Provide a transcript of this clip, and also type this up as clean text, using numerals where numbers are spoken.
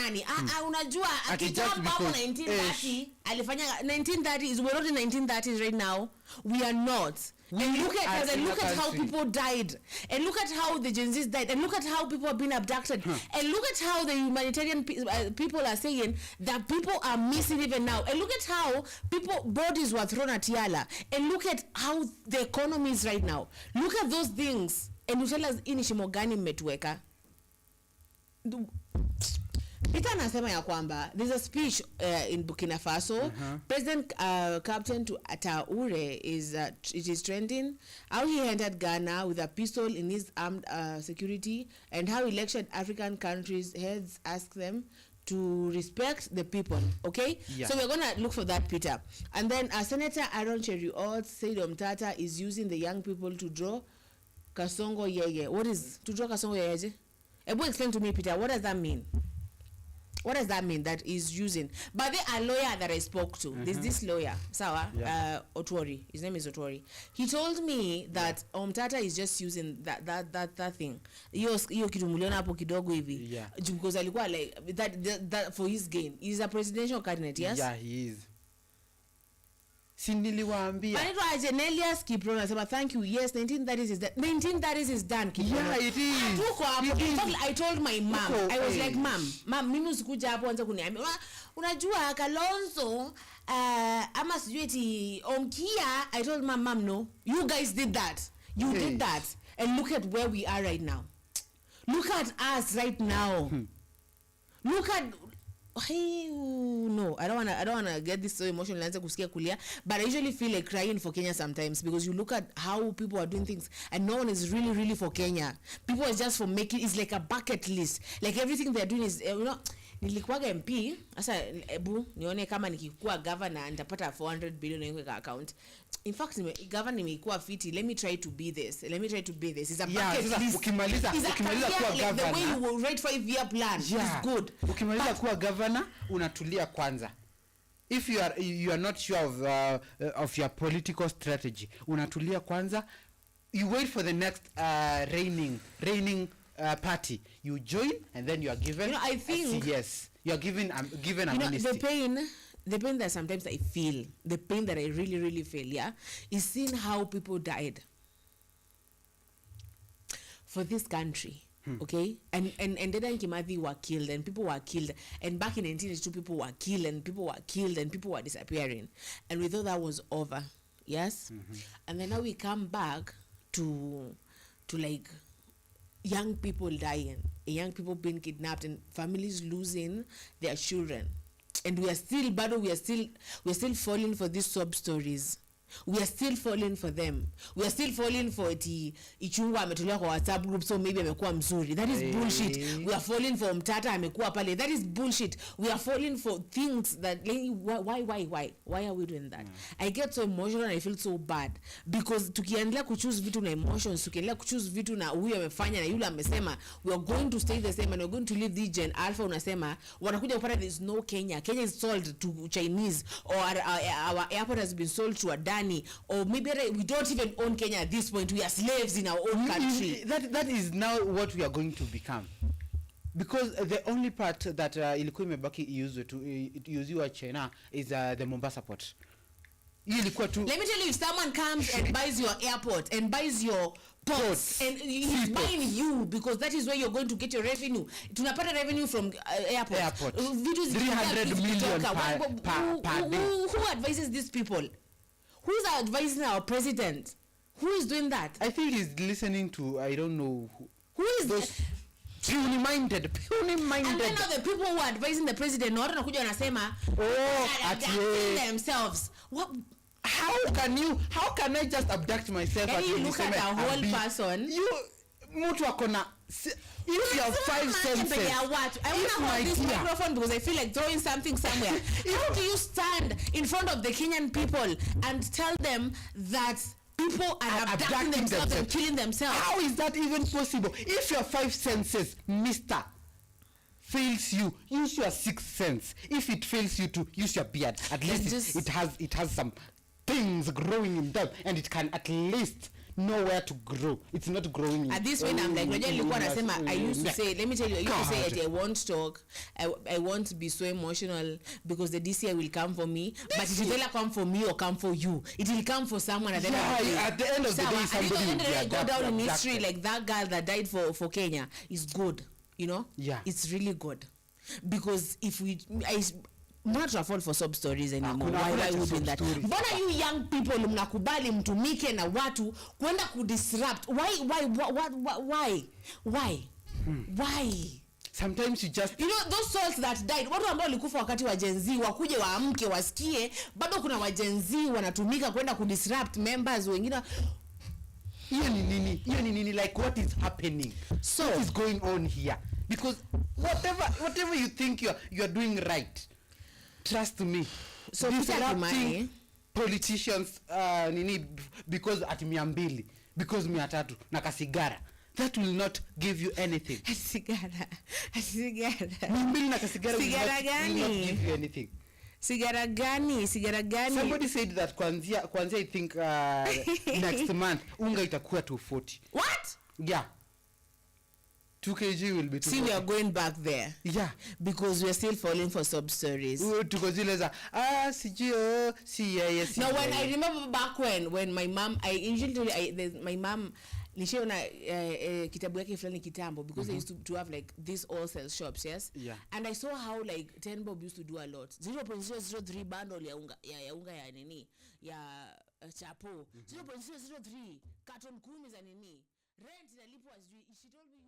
nani unajua akijump hapo 1930 alifanya 1930 is we're not in 1930s right now. We are not. And look at how people died, and look at how the Gen Zs died, and look at how people have been abducted, and look at how the humanitarian people are saying that people are missing even now, and look at how people bodies were thrown at Yala, and look at how the economy is right now. Look at those things, and you tell us ini shimo gani mmetuweka. Peter anasema ya kwamba there's a speech in Burkina Faso. President Captain to Ataure it is trending how he entered Ghana with a pistol in his armed security, and how he lectured African countries heads asked them to respect the people. Okay, so we're gonna look for that, Peter. And then Senator Aaron Cheruiyot said Omtata is using the young people to draw Kasongo Yeye. What is to draw Kasongo Yeye? Explain to me, Peter, what does that mean? What does that mean that is using? But a lawyer that I spoke to, there's this lawyer, Sawa, Otori. His name is Otori. He told me that Omtata is just using that thing. Hiyo kitu muliona hapo kidogo hivi. Because alikuwa like that for his gain. He's a presidential candidate, yes? Yeah, he is. Siniliwaambia. Anaitwa Agenelius Kiprono anasema thank you. Yes, 1930s is that. 1930s is done, Kiprono. Yeah, it is. I told my mom. I was like, mom, mimi usikuja hapo anza kuniambia. Unajua Kalonzo ama sijui eti Omkia. I told my mom, no. You guys did that. You did that. And look at where we are right now. Look at us right now. Look at no, I don't wanna get this so emotional kusikia kulia, but I usually feel like crying for Kenya sometimes, because you look at how people are doing things and no one is really for Kenya. People are just for making, it's like a bucket list, like everything they're doing is nilikuwaga MP sasa nione kama nikikuwa governor nitapata 400 billion kwa account. In fact, governor nimekuwa fiti, let me try to be this is a bucket list. Ukimaliza kuwa governor, the way you will write 5-year plan is good. Ukimaliza kuwa governor unatulia kwanza. If you are not sure of your political strategy, unatulia kwanza, you wait for the next reigning party, you join, and then you are given I think yes, you are given amnesty. The pain that sometimes I feel, the pain that I really feel, is seeing how people died for this country. Okay, and Dedan Kimathi were killed, and people were killed, and back in 1982 people were killed, and people were killed, and people were disappearing, and we thought that was over. Yes. And then now we come back to like young people dying, young people being kidnapped, and families losing their children, and we are still falling for these sob stories. We are still falling for them. We are still falling for Ichungwa ametolewa kwa WhatsApp group, so maybe amekuwa mzuri. That is bullshit. We are falling for Mtata amekuwa pale. That is bullshit. We are falling for things that why are we doing that? I get so emotional and I feel so bad, because tukiendelea kuchoose vitu na emotions, tukiendelea kuchoose vitu na huyu amefanya na yule amesema, we are going to stay the same and we are going to live the Gen Alpha. Unasema wanakuja kupata there is no Kenya. Kenya is sold to Chinese, or our airport has been sold to Adani, or maybe we don't even own Kenya at this point. We are slaves in our own country. That is now what we are going to become, because the only part that ilikuwa imebaki iuziwa China is the Mombasa port. Let me tell you, if someone comes and buys your airport and buys your ports, and he's buying you, because that is where you're going to get your revenue. Tunapata revenue from airport. 300 million per day. Who advises these people? Who's advising our president? Who is doing that? I think he's listening to, I don't know who is those puny-minded. And then now the people who are advising the president, not wanakuja wanasema themselves. What? How can I just abduct myself? And you look at a whole person. Mtu akona, if you have 5 senses. I want to hold this microphone because I feel like throwing something somewhere. How do you stand in front of the Kenyan people and tell them that people are abducting themselves and killing themselves? How is that even possible? If your 5 senses, mister, fails you, use your 6th sense. If it fails you to use your beard, at least it has some things growing in them, and it can at least nowhere to grow. It's not growing. At this point, I'm like, I used to say, let me tell you, I used to say that I won't talk, I won't be so emotional because the DCI will come for me. But it will either come for me or come for you. It will come for someone at the at the end of the day, somebody will go down in history like that girl that died for Kenya is good. You know? Yeah. It's really good. Because if not to afford for sub stories anymore. Why would we do that? Mbona you young people mnakubali mtumike na watu kwenda kudisrupt? Why? Sometimes you just those souls that died, watu ambao walikufa wakati wa Gen Z wakuje waamke wasikie bado kuna wa Gen Z wanatumika kwenda kudisrupt members wengine. Hiyo ni nini like what is happening? So what is going on here? Because whatever you think you are doing right, trust me. So disrupting politicians because at 200 because 300 na kasigara, that will not give you anything. Sigara 200 na kasigara will not give you anything. Sigara gani? Somebody said that kwanzia I think next month unga itakuwa 240. What? Yeah. 2 kg will be 240. See, we are going back there. Yeah. Because we are still falling for sub stories. Tukozileza Now when I remember back when my mom, my mom nishaona kitabu yake fulani kitambo because I used to have like these wholesale shops, yes? Yeah. And I saw how like 10 bob used to do a lot. 0.003 bundle ya unga ya nini ya chapo. 0.003 carton 10 za nini. Rent inalipwa, she told me